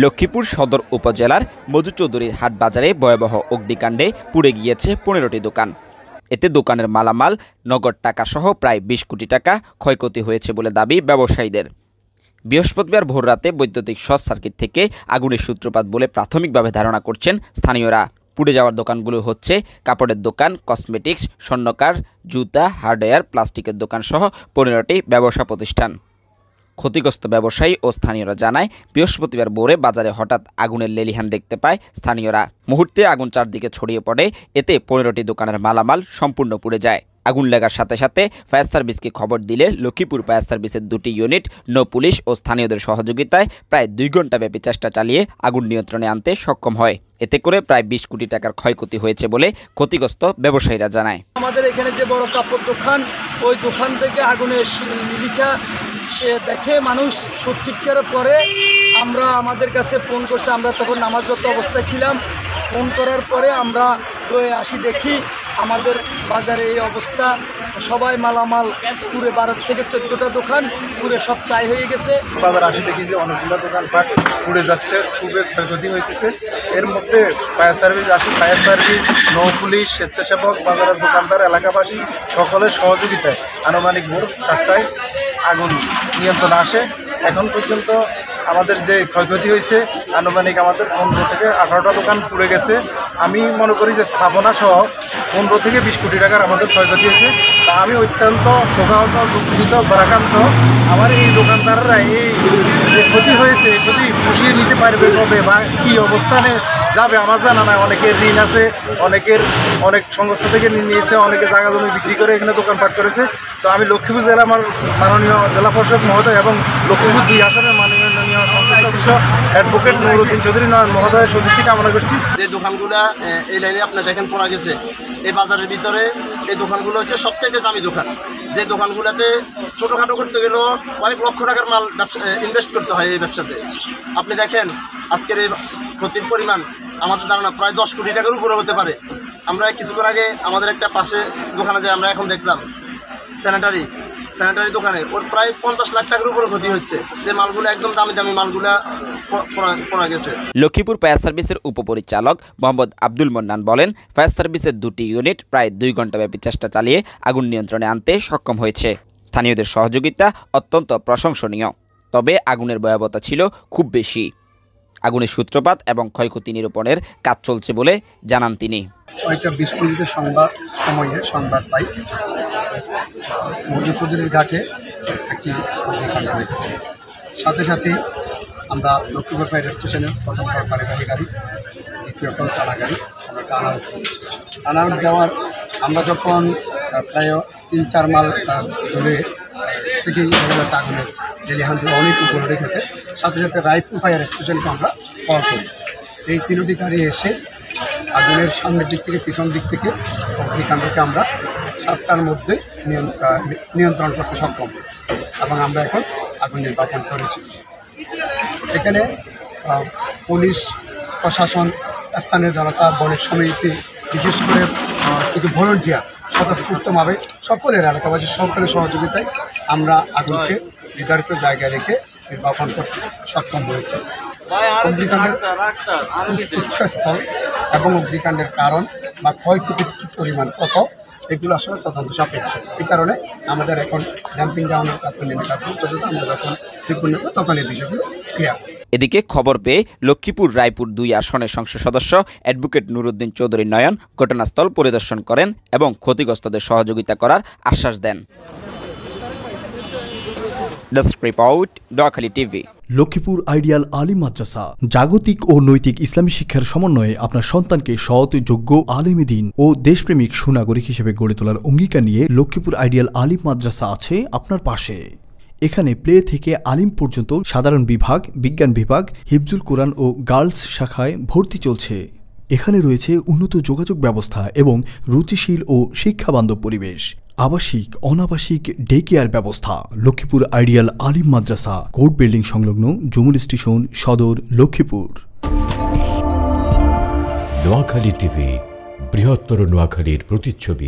লক্ষ্মীপুর সদর উপজেলার মধুচৌধুরীর হাট বাজারে ভয়াবহ অগ্নিকাণ্ডে পুড়ে গিয়েছে ১৫টি দোকান। এতে দোকানের মালামাল, নগদ টাকা সহ প্রায় ২০ কোটি টাকা ক্ষয়ক্ষতি হয়েছে বলে দাবি ব্যবসায়ীদের। বৃহস্পতিবার ভোররাতে বৈদ্যুতিক শর্ট সার্কিট থেকে আগুনের সূত্রপাত বলে প্রাথমিকভাবে ধারণা করছেন স্থানীয়রা। পুড়ে যাওয়ার দোকানগুলো হচ্ছে কাপড়ের দোকান, কসমেটিক্স, স্বর্ণকার, জুতা, হার্ডওয়্যার, প্লাস্টিকের দোকান সহ ১৫টি ব্যবসা প্রতিষ্ঠান। ক্ষতিগ্রস্ত ব্যবসায়ী ও স্থানীয়রা জানায়, বৃহস্পতিবার ভোরে বাজারে হঠাৎ আগুনের লেলিহান দেখতে পায় স্থানীয়রা। মুহূর্তে আগুন চারদিকে ছড়িয়ে পড়ে, এতে ১৫টি দোকানের মালামাল সম্পূর্ণ পুড়ে যায়। আগুন লাগার সাথে সাথে ফায়ার সার্ভিসকে খবর দিলে লক্ষ্মীপুর ফায়ার সার্ভিসের ২টি ইউনিট, নৌ পুলিশ ও স্থানীয়দের সহযোগিতায় প্রায় ২ ঘণ্টাব্যাপী চেষ্টা চালিয়ে আগুন নিয়ন্ত্রণে আনতে সক্ষম হয়। এতে করে প্রায় ২০ কোটি টাকার ক্ষয়ক্ষতি হয়েছে বলে ক্ষতিগ্রস্ত ব্যবসায়ীরা জানায়। আমাদের এখানে যে বড় কাপড় দোকান, ওই দোকান থেকে আগুনের লিখা সে দেখে মানুষ চিৎকার করে। আমরা আমাদের কাছে ফোন করছে, আমরা তখন নামাজরত অবস্থায় ছিলাম। ফোন করার পরে আমরা আসি, দেখি আমাদের বাজারে এই অবস্থা। সবাই মালামাল পুরো ১২ থেকে ১৪টা দোকান পুরো সব চাই হয়ে গেছে। বাজার আসি দেখি যে অনেকগুলো দোকানপাট পুড়ে যাচ্ছে, খুবই ক্ষয়ক্ষতি হইতেছে। এর মধ্যে ফায়ার সার্ভিস আসি, ফায়ার সার্ভিস, নৌ পুলিশ, স্বেচ্ছাসেবক, বাজারের দোকানদার, এলাকাবাসী সকলের সহযোগিতায় আনুমানিক ভোর 7টায় আগুন নিয়ন্ত্রণে আসে। এখন পর্যন্ত আমাদের যে ক্ষয়ক্ষতি হয়েছে আনুমানিক আমাদের ১৫ থেকে 18টা দোকান পুড়ে গেছে। আমি মনে করি যে স্থাপনা সহ ১৫ থেকে ২০ কোটি টাকার আমাদের ক্ষয়ক্ষতি হয়েছে। তা আমি অত্যন্ত শোকাহত, দুঃখিত, পরাক্রান্ত। আমার এই দোকানদাররা এই যে ক্ষতি হয়েছে, এই ক্ষতি পুষিয়ে নিতে পারবে কবে বা কী অবস্থানে যাবে আমার জানা নাই। অনেকের ঋণ আছে, অনেক সংস্থা থেকে নিয়েছে, অনেকে জায়গা জমি বিক্রি করে এখানে দোকানপাট করেছে। তো আমি লক্ষ্মীপুর জেলা, আমার মাননীয় জেলা পরিষদ মহোদয় এবং লক্ষ্মীপুর ২ আসনের মাননীয় সংশ্লিষ্ট বিষয় অ্যাডভোকেট নুরুদ্দিন চৌধুরী মহোদয়ের সদস্য কামনা করছি। যে দোকানগুলো এই লাইনে আপনার দেখেন পড়া গেছে, এই বাজারের ভিতরে এই দোকানগুলো হচ্ছে সবচাইতে দামি দোকান। যে দোকানগুলোতে ছোটোখাটো করতে গেলেও কয়েক লক্ষ টাকার মাল ইনভেস্ট করতে হয় এই ব্যবসাতে। আপনি দেখেন আজকের এই ক্ষতির পরিমাণ আমাদের ধারণা প্রায় ১০ কোটি টাকার উপরে হতে পারে। আমরা কিছুক্ষণ আগে আমাদের একটা পাশে দোকানে যে আমরা এখন দেখলাম স্যানিটারি দোকানে ওর প্রায় ৫০ লাখ টাকার উপরে ক্ষতি হচ্ছে। যে মালগুলো একদম দামি মালগুলা পড়া গেছে। লক্ষ্মীপুর ফায়ার সার্ভিসের উপপরিচালক মোহাম্মদ আব্দুল মন্নান বলেন, ফায়ার সার্ভিসের ২টি ইউনিট প্রায় ২ ঘণ্টাব্যাপী চেষ্টা চালিয়ে আগুন নিয়ন্ত্রণে আনতে সক্ষম হয়েছে। স্থানীয়দের সহযোগিতা অত্যন্ত প্রশংসনীয়, তবে আগুনের ভয়াবহতা ছিল খুব বেশি। আগুনের সূত্রপাত এবং ক্ষয়ক্ষতি নিরূপণের কাজ চলছে বলে জানান তিনি। ৬টা ২০ মিনিটের সংবাদ পাই মধুচৌধুরীর ঘাটে একটি অগ্নিকাণ্ড হয়েছে। সাথে সাথেই আমরা লক্ষ্মীপুর ফায়ার স্টেশনের প্রথম পারিবারিক গাড়ি, দ্বিতীয় চালা গাড়ি আমরা টানাউট দেওয়ার আমরা যখন প্রায় ৩-৪ মাইল দূরে থেকেই আগুনের লেলিহান অনেক উপরে রেখেছে। সাথে সাথে রায়পুর ফায়ার স্টেশনকে আমরা কল করি। এই 3টি গাড়ি এসে আগুনের সামনের দিক থেকে পিছন দিক থেকে অগ্নিকাণ্ডকে আমরা 7টার মধ্যে নিয়ন্ত্রণ করতে সক্ষম এবং আমরা এখন আগুন নির্বাপন করেছি। এখানে পুলিশ প্রশাসন, স্থানীয় জনতা, বণিক সমিতি, বিশেষ করে কিছু ভলেন্টিয়ার স্বতঃস্ফূর্তভাবে সকলের এলাকাবাসীর সকলের সহযোগিতায় আমরা আগুনকে নির্ধারিত জায়গায় রেখে নির্বাপন করতে সক্ষম হয়েছে। অগ্নিকাণ্ডের উৎসস্থল এবং অগ্নিকাণ্ডের কারণ বা ক্ষয়ক্ষতির পরিমাণ কত, এগুলো আসলে তদন্ত সাপেক্ষ। এই কারণে আমাদের এখন ড্যাম্পিং ডাউনের কাজ আমরা যখন বিপন্ন করব তখন এই বিষয়গুলো ক্লিয়ার। এদিকে খবর পেয়ে লক্ষ্মীপুর রায়পুর ২ আসনের সংসদ সদস্য অ্যাডভোকেট নুরুদ্দিন চৌধুরী নয়ন ঘটনাস্থল পরিদর্শন করেন এবং ক্ষতিগ্রস্তদের সহযোগিতা করার আশ্বাস দেন। Desk report, Noakhali TV. Lakshmipur ideal Alim Madrasa জাগতিক ও নৈতিক ইসলামী শিক্ষার সমন্বয়ে আপনার সন্তানকে সৎ, যোগ্য, আলেমে দ্বীন ও দেশপ্রেমিক সুনাগরিক হিসেবে গড়ে তোলার অঙ্গীকার নিয়ে লক্ষ্মীপুর আইডিয়াল আলিম মাদ্রাসা আছে আপনার পাশে। এখানে প্লে থেকে আলিম পর্যন্ত সাধারণ বিভাগ, বিজ্ঞান বিভাগ, হিফজুল কোরআন ও গার্লস শাখায় ভর্তি চলছে। এখানে রয়েছে উন্নত যোগাযোগ ব্যবস্থা এবং রুচিশীল ও শিক্ষাবান্ধব পরিবেশ, আবাসিক, অনাবাসিক ডে কেয়ার ব্যবস্থা। লক্ষ্মীপুর আইডিয়াল আলিম মাদ্রাসা, কোর্ট বিল্ডিং সংলগ্ন, জুমুল স্টেশন, সদর, লক্ষ্মীপুর। নোয়াখালী টিভি, বৃহত্তর নোয়াখালীর প্রতিচ্ছবি।